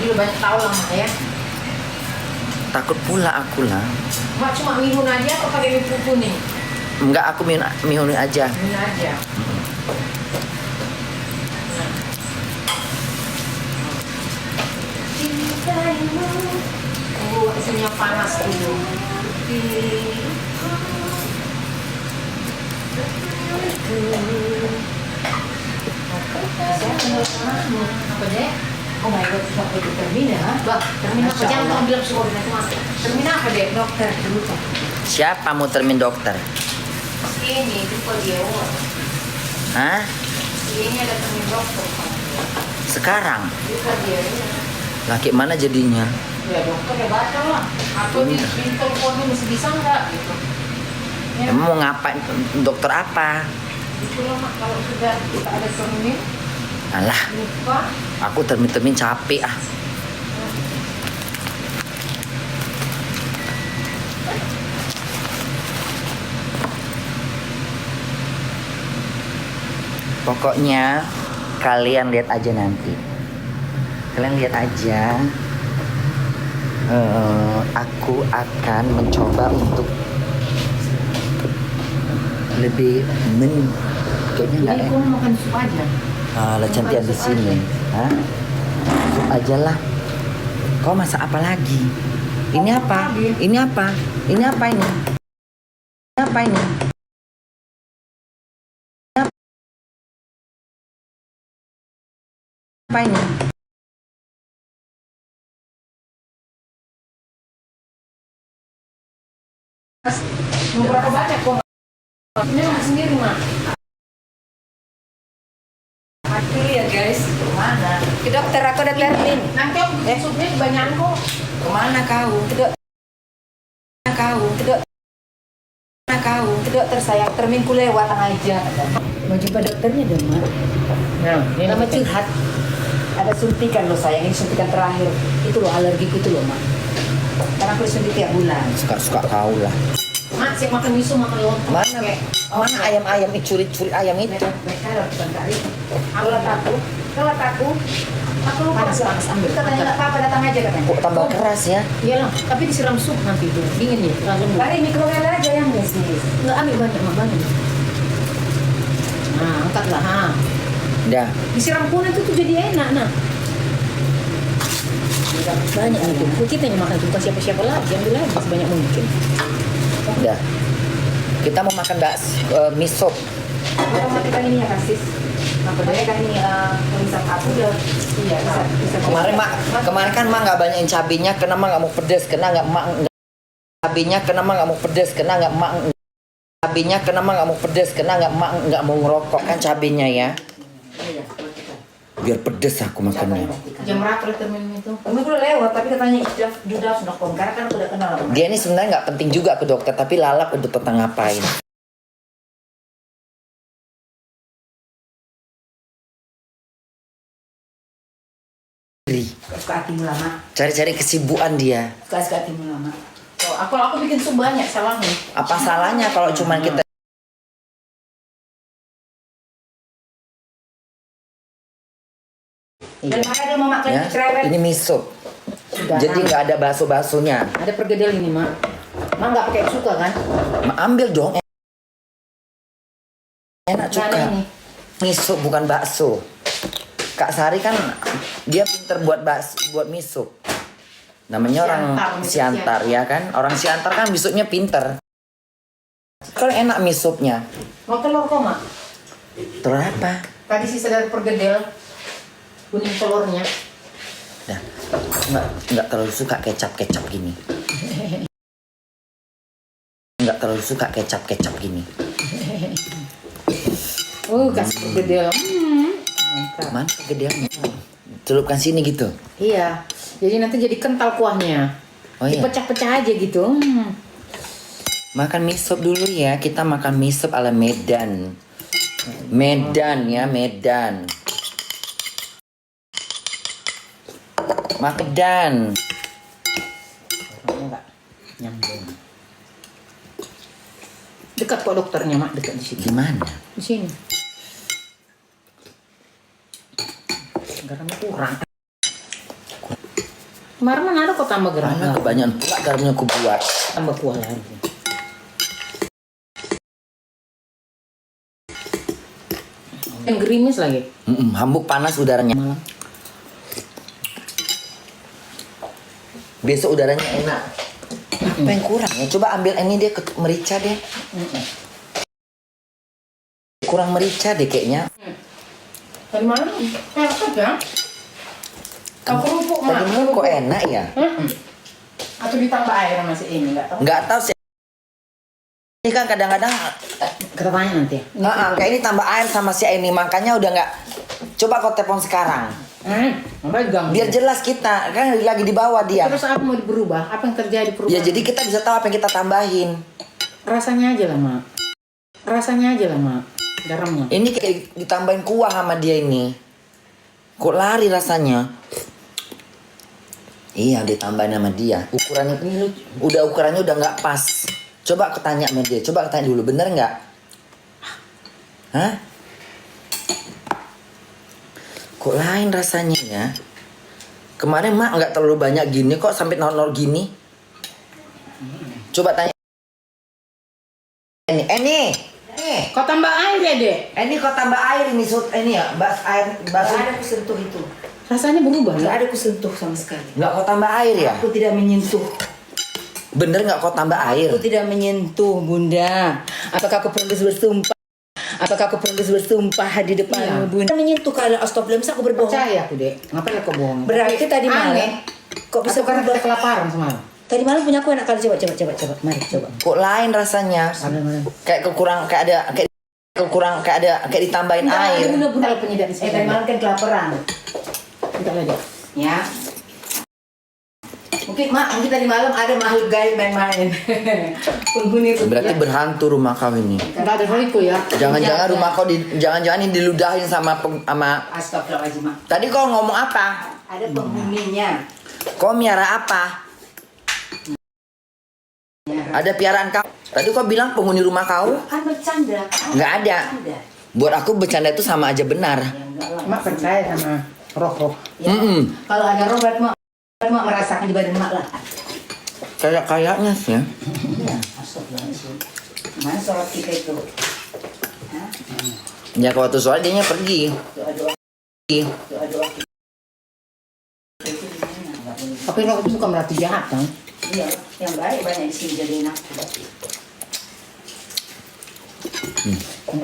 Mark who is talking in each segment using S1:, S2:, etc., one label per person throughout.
S1: Jadi lu banyak tahu lah mak ya.
S2: Takut pula aku lah.
S1: Mak cuma mihun aja atau pakai mie pupu nih?
S2: Enggak, aku mihun aja.
S1: Mihun aja. Isinya panas dulu. Apa deh? Oh my god, sampai di terminal. Bah, terminal apa? Jangan kamu bilang subordinat itu mas. Terminal apa deh? Dokter dulu kan.
S2: Siapa mau termin dokter?
S1: Ini di Polio.
S2: Hah?
S1: Ini ada termin dokter.
S2: Sekarang?
S1: Di Polio.
S2: Laki mana jadinya?
S1: Ya dokter ya baca lah. Atau di teleponnya masih bisa nggak gitu. Ya.
S2: Emang mau ngapain? Dokter apa?
S1: Itu lah mak, kalau sudah kita ada termin.
S2: Alah,
S1: Lupa.
S2: aku termin capek ah. Pokoknya kalian lihat aja nanti. Kalian lihat aja. Aku akan mencoba untuk lebih kayaknya nggak
S1: Jadi kamu makan sup aja.
S2: lah cantian di sini. Hah? Sup aja lah. Kau masak apa lagi? Ini apa? Ini apa? Ini apa ini? Ini apa ini? Apa ini?
S1: Mau berapa banyak kok? Ini makan sendiri mak. Mati ya guys. Kemana?
S3: Ke dokter, aku udah keliling.
S1: Nanti aku bikin supnya kebanyakan kok.
S2: Kemana kau?
S3: Ke dokter, sayang, terminku lewat aja. Mau jumpa dokternya dong, mak.
S1: Nah,
S3: Nama curhat. Ada suntikan loh sayang, ini suntikan terakhir. Itu loh alergiku itu loh, mak. Karena aku disuntik tiap bulan.
S2: Suka kau lah.
S1: mak siap makan miso makan lontong.
S2: Mana ayam-ayam curi-curi ayam itu?
S3: Mereka harus bentar. Kalau takut, aku lupa.
S1: Panas ambil.
S3: Katanya nggak apa-apa, datang aja katanya.
S2: Kok tambah keras ya?
S1: Iyalah, tapi disiram sup nanti itu dingin ya langsung.
S3: Hari mikroweoven aja yang guys nih.
S1: Nggak ambil banyak mak banyak. Nah, angkatlah ha.
S2: Dah.
S1: Disiram kuning itu tuh jadi enak nah. Banyak itu. Kita yang makan bukan siapa-siapa lagi, ambil aja sebanyak mungkin.
S2: Dah. Kita mau makan mie sop.
S3: Kita matikan ini ya kasis. Apa deh kan ini tulisan aku udah. Iya bisa.
S2: Kemarin kan mak nggak banyakin cabenya, karena mak nggak mau pedes, karena nggak mak cabenya, karena mak nggak mau pedes, karena nggak mak cabenya, karena mak nggak mau pedes, karena nggak mak nggak mau ngerokok kan cabenya ya.
S1: Iya,
S2: Biar pedes aku makannya.
S1: jam berapa termin itu?
S3: Kami udah lewat, tapi katanya sudah karena kan aku udah kenal sama
S2: Dia ini sebenarnya nggak penting juga ke dokter, tapi lalap untuk tentang ngapain.
S3: suka hatimu lama.
S2: Cari-cari kesibukan dia.
S3: Suka hatimu lama.
S1: Oh, aku bikin sup banyak salahnya.
S2: Apa salahnya kalau cuma kita
S3: Daripada dia mau makan
S2: ya?
S3: cerewet.
S2: Ini mie sop. Jadi nggak ada bakso-baksonya.
S1: Ada pergedel ini mak. Mak nggak pakai suka kan?
S2: Ambil dong. Enak juga.
S1: Mana ini?
S2: Mie sop bukan bakso. Kak Sari kan dia pinter buat mie sop. Namanya orang Siantar ya kan. Orang Siantar kan mie sopnya pinter. Kalau enak mie sopnya.
S1: Mau telur kok mak?
S2: Telur apa?
S1: Tadi sisa dari pergedel kuning telurnya.
S2: Nah, nggak terlalu suka kecap gini. Nggak terlalu suka kecap gini.
S1: Kasih pergedel.
S2: Mana gedeannya? Celupkan sini gitu.
S1: Iya. Jadi nanti jadi kental kuahnya.
S2: Oh iya.
S1: Dipecah-pecah aja gitu.
S2: Makan mie sop dulu ya. Kita makan mie sop ala Medan. Medan ya, Medan. Medan.
S1: Enggak nyambung. Dekat kok dokternya mak, dekat di sini.
S2: Di mana?
S1: Di sini. Garamnya kurang. Kemarin mana ada kok tambah garam?
S2: Mana kebanyakan pula garamnya aku buat.
S1: Tambah kuah lagi. Yang gerimis lagi.
S2: Hambuk panas udaranya.
S1: Malam.
S2: Besok udaranya enak. Apa yang kurang ya? Coba ambil ini dia merica deh. Kurang merica deh kayaknya.
S1: Tadi malam perfect ya? Kau kerupuk
S2: Tadi malam kok enak ya?
S1: Atau ditambah air masih ini nggak tahu.
S2: Nggak tahu sih. Ini kan kadang-kadang
S1: Kita tanya nanti.
S2: kayak ini tambah air sama si ini, makanya udah nggak. Coba kau telepon sekarang.
S1: Apa ganggu?
S2: Biar jelas kita kan lagi di bawah dia.
S1: Terus apa mau berubah? Apa yang terjadi perubahan?
S2: Ya jadi kita bisa tahu apa yang kita tambahin.
S1: Rasanya aja lah mak. Rasanya aja lah mak. Garamnya.
S2: Ini kayak ditambahin kuah sama dia ini. Kok lari rasanya? Iya ditambahin sama dia. Ukurannya ukurannya udah nggak pas. Coba aku tanya sama dia. Coba aku tanya dulu, bener nggak? Hah? Kok lain rasanya ya? Kemarin mak nggak terlalu banyak gini kok sampai nol gini. Coba tanya. Ini.
S1: Kau tambah air ya dek?
S2: Ini kok tambah air ini ini ya, air
S3: Nggak ada aku sentuh itu.
S1: Rasanya berubah
S3: Nggak
S1: ya?
S3: ada aku sentuh sama sekali.
S2: nggak kok tambah air ya?
S3: Aku tidak menyentuh.
S2: Bener nggak kok tambah air?
S3: Aku tidak menyentuh, Bunda. Apakah aku perlu bersumpah? Apakah aku perlu bersumpah di depan
S1: Iya.
S3: Bunda? Menyentuh kalau astagfirullah, masa aku berbohong?
S1: Percaya aku dek. Ngapain kau bohong?
S3: Berarti tadi malam.
S1: Aneh.
S3: Kok bisa
S1: Atau karena
S3: berubah?
S1: kita kelaparan semalam?
S3: Tadi malam punya aku enak kali, coba. Mari coba.
S2: Kok lain rasanya? Kayak kayak ditambahin air.
S1: Bener-bener penyedap di
S3: Tadi malam kan kelaparan.
S1: Bentar lagi.
S3: Ya. Mungkin tadi malam ada makhluk gaib main-main. Penghuni itu.
S2: Berarti berhantu rumah kau ini.
S1: Enggak ada haliku ya.
S2: Jangan-jangan rumah kau jangan-jangan ini diludahin sama
S3: Astagfirullahaladzim, Mak.
S2: Tadi kau ngomong apa?
S3: Ada penghuninya.
S2: Kau miara apa? Ada piaraan kau? Tadi kau bilang penghuni rumah kau?
S3: Kan bercanda.
S2: Nggak ada. Buat aku bercanda itu sama aja benar.
S3: Ya enggak lah.
S1: Mak percaya sama roh-roh.
S3: Ya, kalau ada Robert mak merasakan di badan mak lah.
S2: Kayaknya sih ya.
S3: Ya, astagfirullahaladzim. Mana sholat kita itu? Hah?
S2: Ya kalau waktu soal dia pergi.
S3: Doa-doa.
S1: Tapi roh itu bukan berarti jahat kan?
S3: Iya, yang baik banyak di sini jadi aku.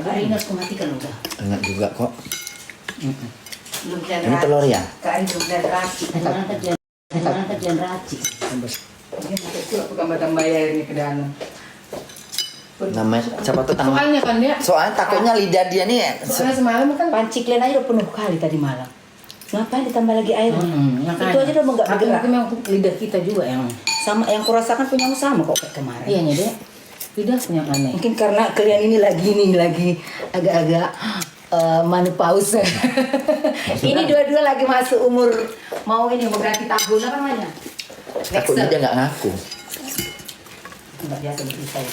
S3: Hari ini harus matikan udah.
S2: Enak juga kok.
S3: Belum kelihatan
S2: Ini telur ya?
S3: Kak, belum kelihatan racik. Jangan kerjaan racik. Dia masuk pula aku tambah-tambah air ini ke dalam.
S2: Namanya siapa tuh tamu?
S1: Soalnya kan dia.
S2: Soalnya takutnya lidah dia nih.
S1: Soalnya semalam kan
S3: Panci kalian aja udah penuh kali tadi malam. Ngapain ditambah lagi air? Itu aja udah enggak
S1: Tapi
S3: bergerak.
S1: memang lidah kita juga yang.
S3: Sama yang kurasakan punya sama kok kayak kemarin.
S1: Iya dek. Lidah punya aneh.
S3: Mungkin karena kalian ini lagi agak-agak menopause. Ini dua-dua lagi masuk umur mau ganti tahun apa namanya?
S2: Takutnya dia nggak ngaku.
S3: Enggak biasa begitu saya.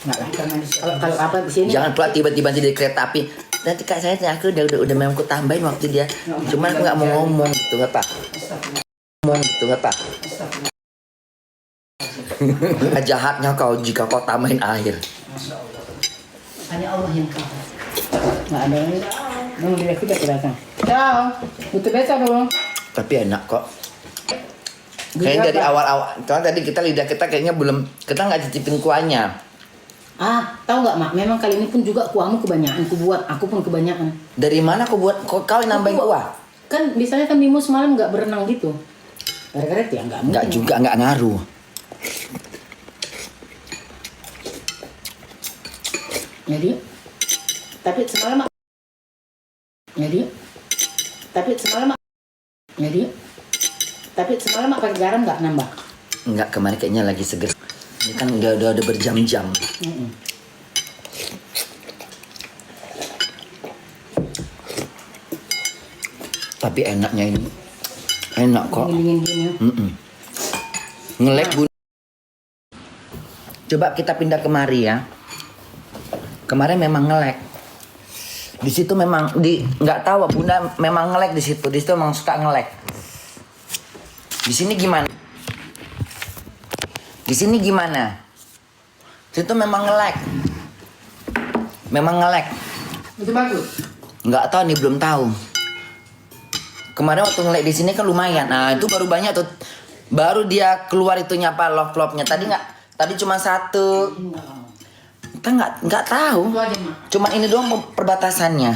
S1: Nggak lah.
S3: Karena di
S1: Kalau apa di sini?
S2: Jangan pula tiba-tiba di kereta api. Nanti kak saya aku udah memang aku tambahin waktu dia. Cuman aku nggak mau ngomong gitu apa? Ngomong gitu apa? Jahatnya kau jika kau tambahin air.
S3: hanya Allah yang tahu.
S1: Nggak ada. Memang lidah kita kelihatan. Ciao. Butuh beca dong.
S2: Tapi enak kok. Kayaknya dari awal-awal. Karena tadi lidah kita kayaknya belum. Kita nggak cicipin kuahnya.
S1: Tahu nggak mak? Memang kali ini pun juga kuahmu kebanyakan. Aku pun kebanyakan.
S2: Dari mana kau buat? Kau nambahin kuah?
S1: Kan biasanya kan Mimu semalam nggak berenang gitu. Gara-gara dia nggak mungkin.
S2: Nggak juga, nggak ngaruh.
S1: Jadi, tapi semalam pakai garam nggak nambah.
S2: Nggak, kemarin kayaknya lagi seger. Ini kan udah berjam-jam. Tapi enaknya ini. Enak kok.
S1: Ngilingin gini.
S2: Ngelek bun. Coba kita pindah kemari ya. Kemarin memang ngelek. Di situ memang nggak tahu bunda memang ngelek di situ. Di situ memang suka ngelek. Di sini gimana? Di sini gimana? Situ memang nge-lag. Memang nge-lag.
S1: Itu bagus.
S2: Nggak tahu nih, belum tahu. Kemarin waktu nge-lag di sini kan lumayan. Nah, itu baru banyak tuh. Baru dia keluar itunya apa love-love-nya. Tadi cuma satu. Kita nggak tahu.
S1: Itu aja, Mak.
S2: Cuman ini doang perbatasannya.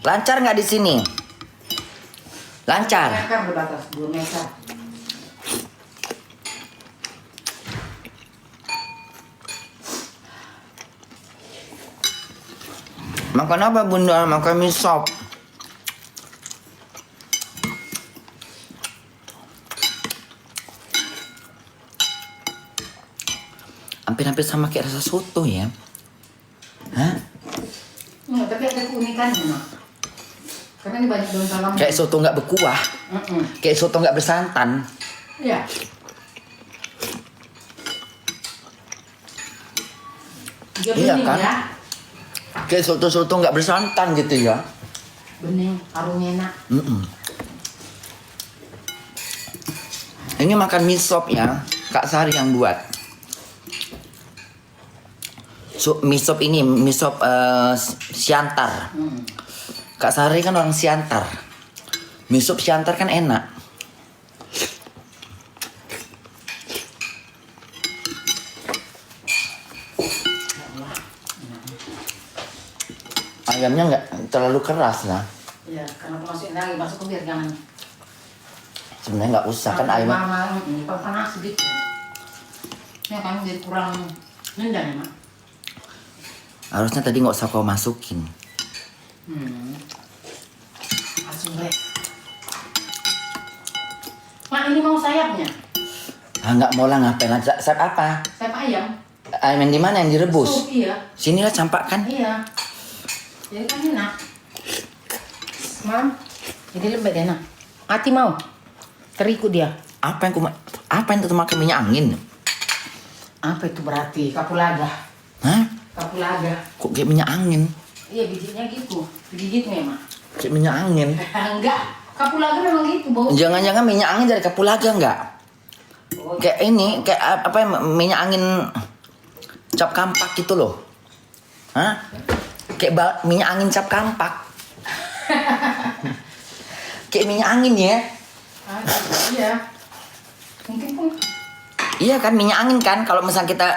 S2: Lancar nggak di sini? Lancar.
S1: Meter berbatas, 2 meter.
S2: Makan apa bunda? Makan mie sop. Hampir-hampir sama kayak rasa soto ya. Hah?
S1: Enggak, tapi ada keunikannya, Mak. Karena ini banyak daun salam.
S2: Kayak soto nggak berkuah. Kayak soto nggak bersantan.
S1: Iya. Dia
S2: Iya,
S1: bening
S2: kan?
S1: ya.
S2: Kayak soto-soto nggak bersantan gitu ya.
S1: Bening, aromanya enak.
S2: Ini makan mie sop ya. Kak Sari yang buat. Mie sop ini, mie sop Siantar. Kak Sari kan orang Siantar. Mie sop Siantar kan enak. Ayamnya nggak terlalu keras lah.
S1: Iya, karena aku masukin lagi, masuk ke biar jangan.
S2: Sebenarnya nggak usah kan ayam.
S1: Mama, ini panas sedikit. Ya kan jadi kurang nendang ya, Mak.
S2: Harusnya tadi nggak usah kau masukin.
S1: Langsung deh. Mak, ini mau sayapnya?
S2: Ah, nggak mau lah, ngapain lah. Sayap apa?
S1: Sayap ayam.
S2: Ayam yang di mana yang direbus?
S1: Sup, iya.
S2: Sinilah campakkan.
S1: Iya. Jadi kan enak. Mam, jadi lembek enak. Ati mau? Teriku dia.
S2: Apa yang tetap makan minyak angin?
S1: Apa itu berarti? Kapulaga.
S2: Hah?
S1: Kapulaga.
S2: Kok kayak minyak angin?
S1: Iya, bijinya gitu. Digigit memang.
S2: Kayak minyak angin.
S1: Enggak. Kapulaga memang gitu, bau.
S2: Jangan-jangan minyak angin dari kapulaga enggak?
S1: Oh,
S2: Kayak ini, kayak apa minyak angin cap kampak gitu loh. Hah? Kayak minyak angin cap kampak. Kayak minyak angin ya.
S1: Iya. Mungkin pun.
S2: Iya kan, minyak angin kan. Kalau misalnya kita,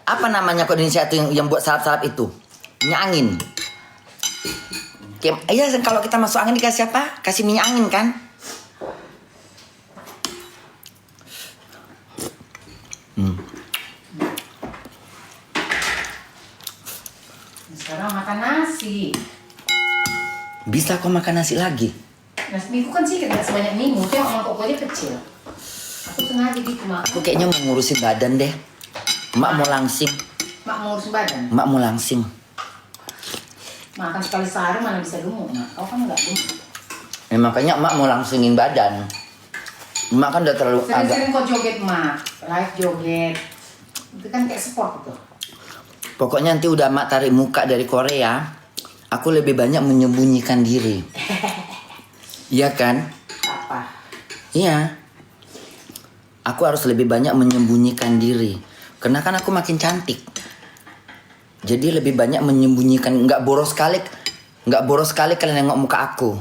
S2: apa namanya kok di Indonesia itu yang buat salap-salap itu? Minyak angin. Iya, kalau kita masuk angin dikasih apa? Kasih minyak angin kan?
S1: Sekarang makan nasi.
S2: Bisa kok makan nasi lagi?
S1: Nasi minggu kan sih nggak sebanyak minggu. Itu yang pokoknya kecil. Aku sengaja gitu, Mak.
S2: Aku kayaknya mau ngurusin badan deh. Mak mau langsing.
S1: Mak mau urus badan.
S2: Mak mau langsing.
S1: Makan sekali sehari mana bisa gemuk, Mak. Kau kan nggak gemuk.
S2: Ya, makanya Mak mau langsingin badan. Mak kan udah terlalu agak.
S1: Sering-sering kau joget, Mak. Live joget. Itu kan kayak sport itu.
S2: Pokoknya nanti udah Mak tarik muka dari Korea, aku lebih banyak menyembunyikan diri. Iya kan?
S1: Apa?
S2: Iya. Aku harus lebih banyak menyembunyikan diri. Karena kan aku makin cantik. Jadi lebih banyak menyembunyikan. Nggak boros kali kalian nengok muka aku.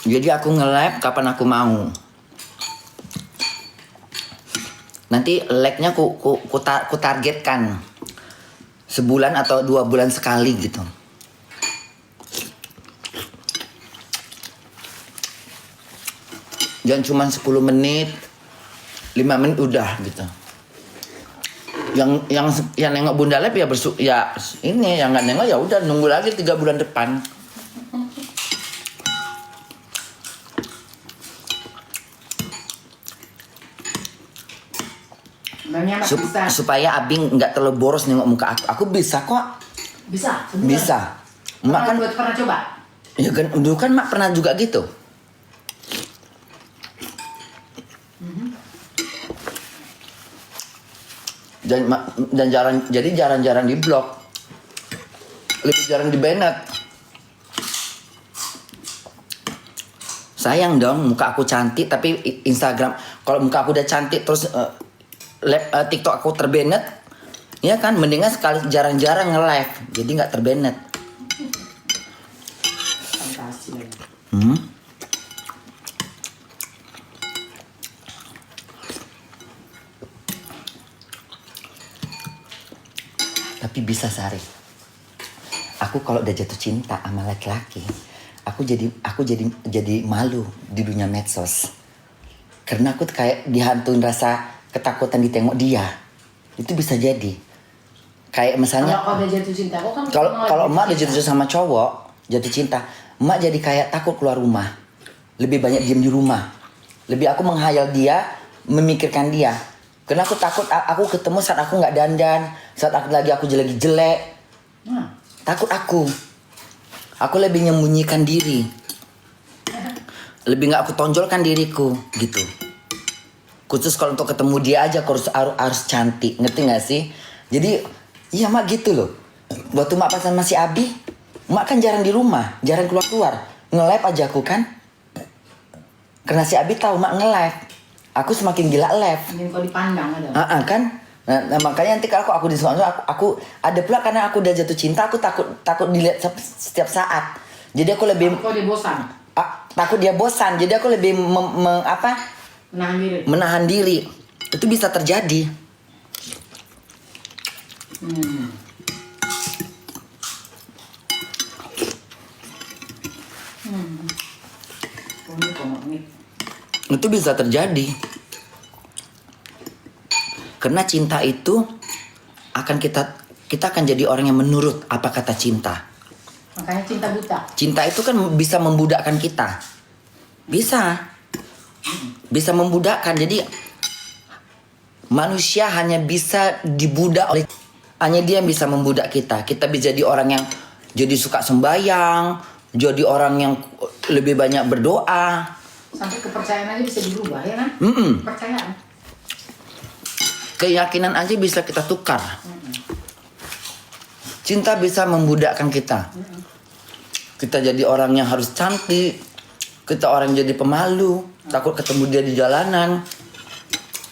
S2: Jadi aku nge-live kapan aku mau. Nanti like-nya ku targetkan. Sebulan atau 2 bulan sekali gitu. Jangan cuma 10 menit, 5 menit udah gitu. Yang nengok Bunda Lep ya ini, yang nggak nengok ya udah nunggu lagi 3 bulan depan. Supaya Abing nggak terlalu boros nengok muka aku. Aku bisa kok.
S1: Bisa? Sebenernya?
S2: Bisa. Mak kan
S1: pernah coba?
S2: ya kan dulu kan Mak pernah juga gitu. Dan jarang-jarang di blog. Lebih jarang di banned. Sayang dong muka aku cantik tapi Instagram kalau muka aku udah cantik terus TikTok aku terbanet, ya kan mendingan sekali jarang-jarang nge-live jadi nggak terbanet.
S3: Fantasi lagi.
S2: Tapi bisa Sari. Aku kalau udah jatuh cinta sama laki-laki, aku jadi malu di dunia medsos. Karena aku kayak dihantuin rasa ketakutan ditengok dia. Itu bisa jadi. Kayak misalnya
S1: Kalau kau udah jatuh cinta, kau kan
S2: kalau emak udah jatuh sama cowok, jatuh cinta, emak jadi kayak takut keluar rumah. Lebih banyak diam di rumah. Lebih aku menghayal dia, memikirkan dia. Karena aku takut aku ketemu saat aku nggak dandan, saat aku lagi jelek. Takut aku. Aku lebih menyembunyikan diri. Lebih nggak aku tonjolkan diriku gitu. Khusus kalau untuk ketemu dia aja aku harus cantik, ngerti nggak sih? Jadi iya mak gitu loh. Waktu mak pacaran masih Abi, mak kan jarang di rumah, jarang keluar. Nge-live aja aku kan. Karena si Abi tahu mak nge-live. Aku semakin gila live.
S1: Ingin kau dipandang ada.
S2: Kan. Nah, makanya nanti kalau aku di sana aku ada pula karena aku udah jatuh cinta aku takut dilihat setiap saat. Jadi aku lebih
S1: Kau dia bosan.
S2: Takut dia bosan. Jadi aku lebih menahan diri. Itu bisa terjadi. Itu bisa terjadi. Karena cinta itu akan kita akan jadi orang yang menurut apa kata cinta.
S1: Makanya cinta buta.
S2: Cinta itu kan bisa membudakkan kita. Bisa membudakkan. Jadi manusia hanya bisa dibudak oleh, hanya dia yang bisa membudak kita. Kita bisa jadi orang yang jadi suka sembahyang, jadi orang yang lebih banyak berdoa.
S1: Sampai kepercayaan aja bisa dirubah ya kan? Percayaan.
S2: Keyakinan aja bisa kita tukar. Cinta bisa membudakkan kita. Kita jadi orang yang harus cantik. Kita orang jadi pemalu. Takut ketemu dia di jalanan.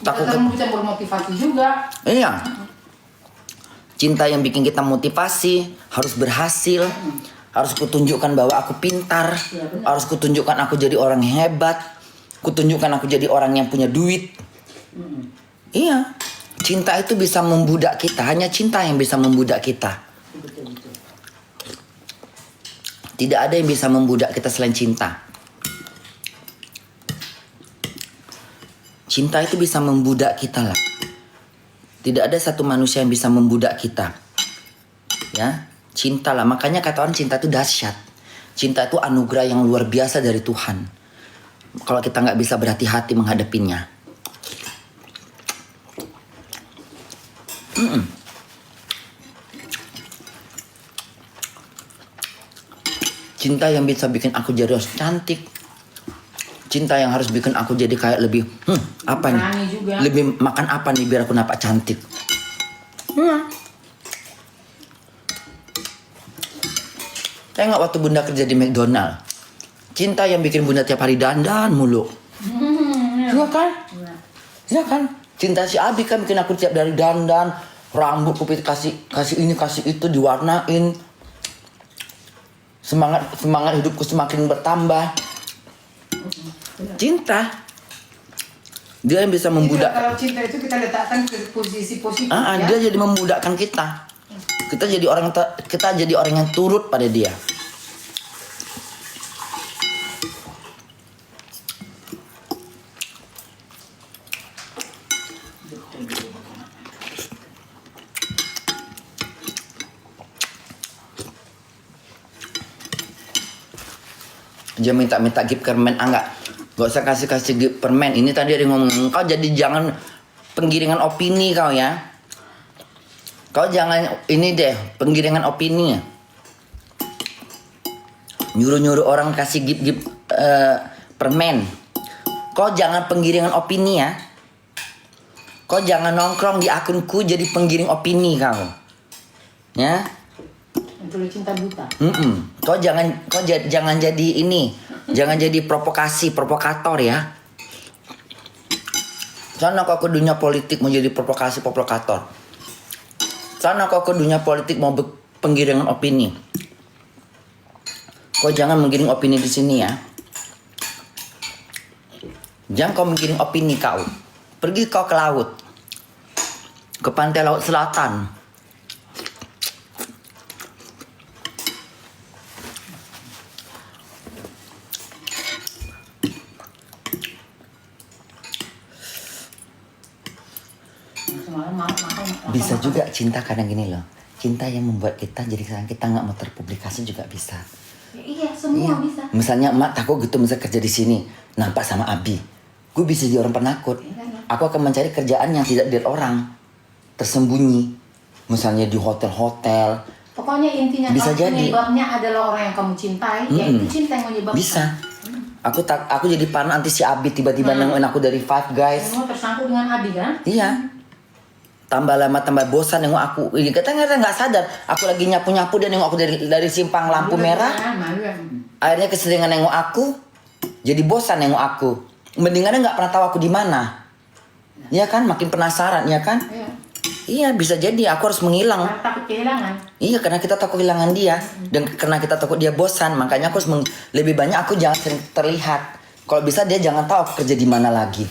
S1: Kamu bisa bermotivasi juga.
S2: Iya. Cinta yang bikin kita motivasi. Harus berhasil. Harus kutunjukkan bahwa aku pintar. Harus kutunjukkan aku jadi orang yang hebat. Kutunjukkan aku jadi orang yang punya duit. Iya. Cinta itu bisa membudak kita. Hanya cinta yang bisa membudak kita. Tidak ada yang bisa membudak kita selain cinta. Cinta itu bisa membudak kita lah. Tidak ada satu manusia yang bisa membudak kita. Ya, cinta lah. Makanya kata orang cinta itu dahsyat. Cinta itu anugerah yang luar biasa dari Tuhan. Kalau kita nggak bisa berhati-hati menghadapinya. Cinta yang bisa bikin aku jadi harus cantik. Cinta yang harus bikin aku jadi kayak lebih apa nih?
S1: Juga.
S2: Lebih makan apa nih biar aku nampak cantik. Tengok waktu bunda kerja di McDonald. Cinta yang bikin bunda tiap hari dandan mulu. Iya kan? Iya kan? Cinta si Abi kan bikin aku tiap hari dandan. Rambut kupit kasih ini kasih itu diwarnain. Semangat hidupku semakin bertambah. Cinta. Dia yang bisa membudak.
S1: Kalau cinta itu kita letakkan ke posisi positif. Ya?
S2: Dia jadi membudakkan kita. Kita jadi orang yang turut pada dia. Dia minta gift permen, enggak usah kasih gift permen. Ini tadi ada yang ngomong, kau jadi jangan penggiringan opini kau ya. Kau jangan ini deh, penggiringan opini. Nyuruh orang kasih gift permen. Kau jangan penggiringan opini ya. Kau jangan nongkrong di akunku jadi penggiring opini kau. Ya.
S1: Itu cinta buta.
S2: Kau jangan jadi ini Jangan jadi provokator ya. Sana kau ke dunia politik mau jadi provokator. Sana kau ke dunia politik mau penggiringan opini. Kau jangan menggiring opini di sini ya. Jangan kau menggiring opini kau. Pergi kau ke laut. Ke pantai laut selatan. Bisa juga cinta kadang gini loh. Cinta yang membuat kita jadi kita nggak mau terpublikasi juga bisa.
S1: Iya, semua bisa.
S2: Misalnya emak takut gitu misal kerja di sini, nampak sama Abi. Gue bisa jadi orang penakut. Aku akan mencari kerjaan yang tidak dilihat orang. Tersembunyi. Misalnya di hotel-hotel.
S1: Pokoknya intinya
S2: bisa
S1: kalau
S2: jadi.
S1: penyebabnya adalah orang yang kamu cintai, ya itu cinta yang menyebabkan.
S2: Bisa. Aku jadi parno nanti si Abi tiba-tiba nemuin aku dari Five Guys.
S1: Kamu tersangkut dengan Abi kan?
S2: Iya. Tambah lama tambah bosan nengok aku. Ini katanya nggak sadar. Aku lagi nyapu dia nengok aku dari simpang lampu merah. Akhirnya keseringan nengok aku. Jadi bosan nengok aku. Mendingannya nggak pernah tahu aku di mana. Iya kan? Makin penasaran, ya kan? Iya bisa jadi. Aku harus menghilang.
S1: Karena takut kehilangan.
S2: Iya karena kita takut kehilangan dia. Dan karena kita takut dia bosan. Makanya aku harus lebih banyak aku jangan sering terlihat. Kalau bisa dia jangan tahu aku kerja di mana lagi.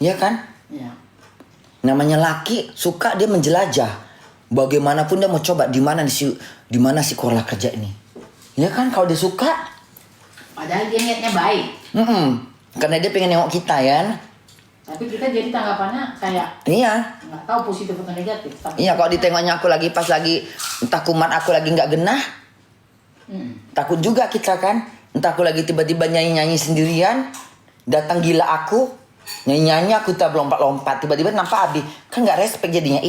S2: Iya kan?
S1: Iya.
S2: Namanya laki suka dia menjelajah. Bagaimanapun dia mau coba di mana si Korla kerja ini. Ya kan kalau dia suka.
S1: Padahal dia niatnya baik.
S2: Karena dia pengen nengok kita ya.
S1: Tapi kita jadi tanggapannya kayak
S2: Iya.
S1: nggak tahu positif atau negatif.
S2: Iya kalau ditengoknya aku lagi pas lagi entah kumat aku lagi nggak genah. Takut juga kita kan. Entah aku lagi tiba-tiba nyanyi-nyanyi sendirian. Datang gila aku. Nyanyi aku tak lompat-lompat tiba-tiba nampak Abi kan nggak respect jadinya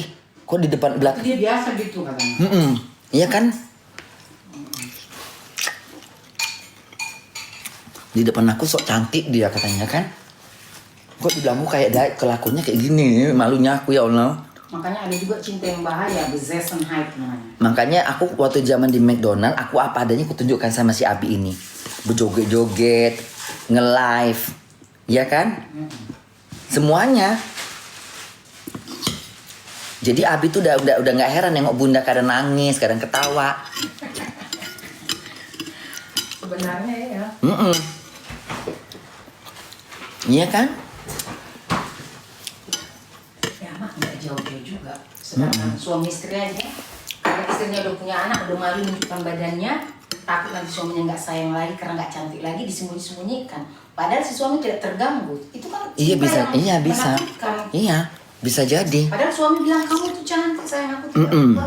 S2: kok di depan belakang
S1: dia biasa gitu katanya.
S2: Iya kan di depan aku sok cantik dia katanya kan kok di belakangku kayak kelakuannya kayak gini malunya aku ya Allah.
S1: Makanya ada juga cinta yang bahaya possession hype namanya.
S2: Makanya aku waktu zaman di McDonald aku apa adanya aku tunjukkan sama si Abi ini berjoget-joget nge-live ya kan semuanya. Jadi Abi tuh udah nggak heran nengok bunda kadang nangis kadang ketawa.
S1: Sebenarnya ya.
S2: Iya kan?
S1: Ya mak nggak jauh-jauh juga. Sedangkan suami istri aja, karena istrinya udah punya anak, udah malu menunjukkan badannya, takut nanti suaminya nggak sayang lagi karena nggak cantik lagi disembunyi-sembunyikan. Padahal si suami tidak terganggu. Itu kan
S2: Iya bisa,
S1: yang
S2: bisa.
S1: menakutkan.
S2: Iya, bisa jadi.
S1: Padahal suami bilang kamu tuh cantik sayang aku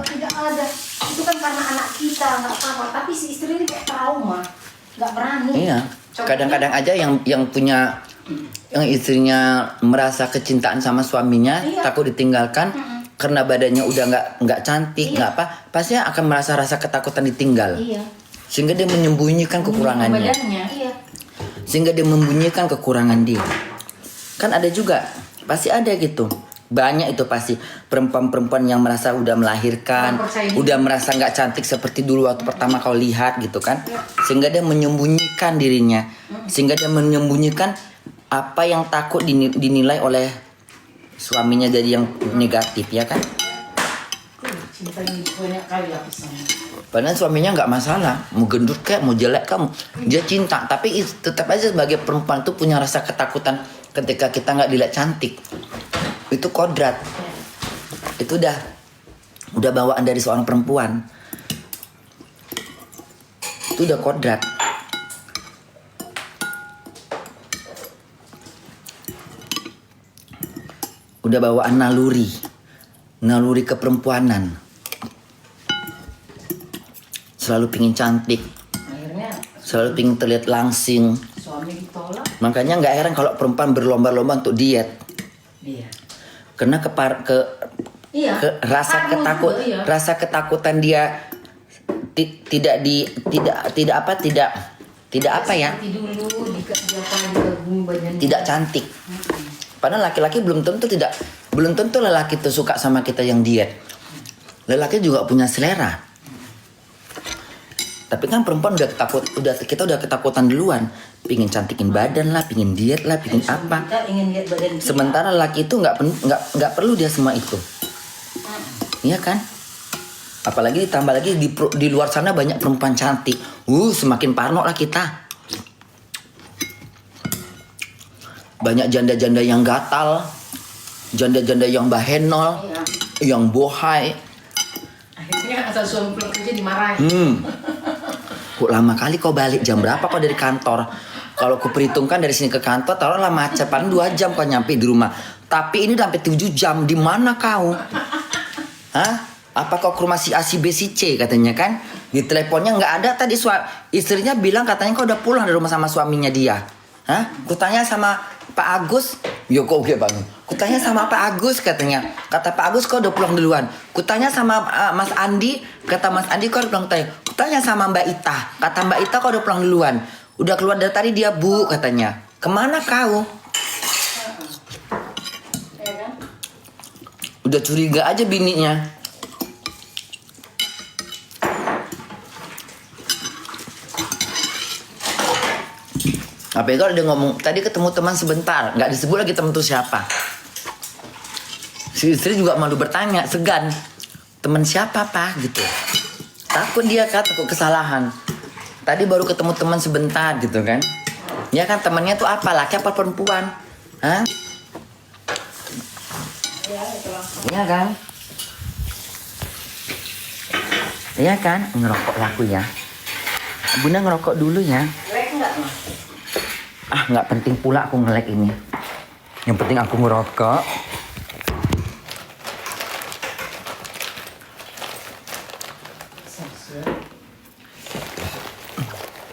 S1: tidak ada. Itu kan karena anak kita nggak apa-apa. Tapi si istri ini kayak trauma, nggak berani.
S2: Iya. Kadang-kadang aja yang punya yang istrinya merasa kecintaan sama suaminya takut ditinggalkan karena badannya udah nggak cantik nggak apa pasti akan merasa rasa ketakutan ditinggal.
S1: Iya.
S2: Sehingga dia menyembunyikan kekurangannya.
S1: Badannya, iya.
S2: Sehingga dia membunyikan kekurangan dia. Kan ada juga, pasti ada gitu. Banyak itu pasti perempuan-perempuan yang merasa udah melahirkan, udah merasa nggak cantik seperti dulu waktu pertama kau lihat gitu kan. Sehingga dia menyembunyikan dirinya. Sehingga dia menyembunyikan apa yang takut dinilai oleh suaminya jadi yang negatif ya kan.
S1: Cinta ini banyak kali lapisannya.
S2: Padahal suaminya nggak masalah, mau gendut kayak mau jelek kamu, dia cinta. Tapi tetap aja sebagai perempuan tuh punya rasa ketakutan ketika kita nggak dilihat cantik. Itu kodrat, itu udah bawaan dari seorang perempuan. Itu udah kodrat. Udah bawaan naluri keperempuanan. Selalu pingin cantik,
S1: Akhirnya
S2: selalu pingin terlihat langsing.
S1: suami ditolak.
S2: Makanya nggak heran kalau perempuan berlomba-lomba untuk diet.
S1: Iya.
S2: Karena
S1: Iya.
S2: rasa ketakutan dia tidak apa ya?
S1: Seperti dulu digabung badannya.
S2: Tidak cantik. Padahal laki-laki belum tentu lelaki itu suka sama kita yang diet. Lelaki juga punya selera. Tapi kan perempuan kita udah ketakutan duluan, pingin cantikin badan lah, pingin diet lah, pingin apa.
S1: Kita ingin lihat badan kita.
S2: Sementara laki itu nggak perlu dia semua itu, iya kan? Apalagi ditambah lagi di luar sana banyak perempuan cantik, semakin parno lah kita. Banyak janda-janda yang gatal, janda-janda yang bahenol, yang bohai.
S1: Akhirnya asal suami pulang kerja dimarahin.
S2: Kok lama kali kau balik, jam berapa kau dari kantor? Kalau ku perhitungkan dari sini ke kantor, taruhlah macet paling 2 jam kau nyampe di rumah. Tapi ini udah sampai 7 jam, di mana kau? Hah? Apa kau ke rumah si A, si B, si C katanya kan? Di teleponnya nggak ada tadi istrinya bilang katanya kau udah pulang dari rumah sama suaminya dia. Hah? Kutanya sama Pak Agus, yo kok oke bang. Kutanya sama Pak Agus katanya, kata Pak Agus kau udah pulang duluan. Kutanya sama Mas Andi, kata Mas Andi kau udah pulang tanya. Kutanya sama Mbak Ita, kata Mbak Ita kau udah pulang duluan. Udah keluar dari tadi dia Bu katanya. Kemana kau? Udah curiga aja bininya. Apa itu dia ngomong tadi ketemu teman sebentar, nggak disebut lagi teman itu siapa. Si istri juga malu bertanya, segan, teman siapa Pak gitu. Takut dia kan, takut kesalahan. Tadi baru ketemu teman sebentar gitu kan. Ya kan temannya tuh apa, laki apa perempuan? Hah? Iya kan? Iya kan? Ngerokok laku ya. Bunda ngerokok dulu ya. Nggak penting pula aku nge-like ini. Yang penting aku ngerokok.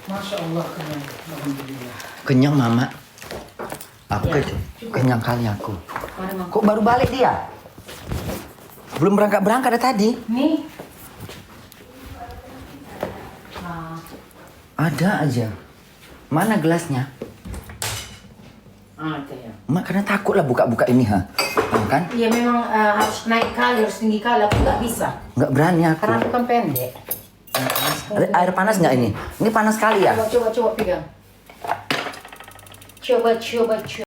S1: Masya Allah kenyang. Alhamdulillah.
S2: Kenyang mama. Aku kenyang kali aku. Kok baru balik dia? Belum berangkat dari tadi.
S1: Nih.
S2: Ada aja. Mana gelasnya?
S1: Ada ya.
S2: Mak karena takut lah buka-buka ini ha. Kan?
S1: Iya memang harus naik kali, harus tinggi kali. Aku nggak bisa.
S2: Nggak berani aku.
S1: Karena aku kan pendek.
S2: Air panas nggak ini? Ini panas sekali ya?
S1: Coba pegang. Coba.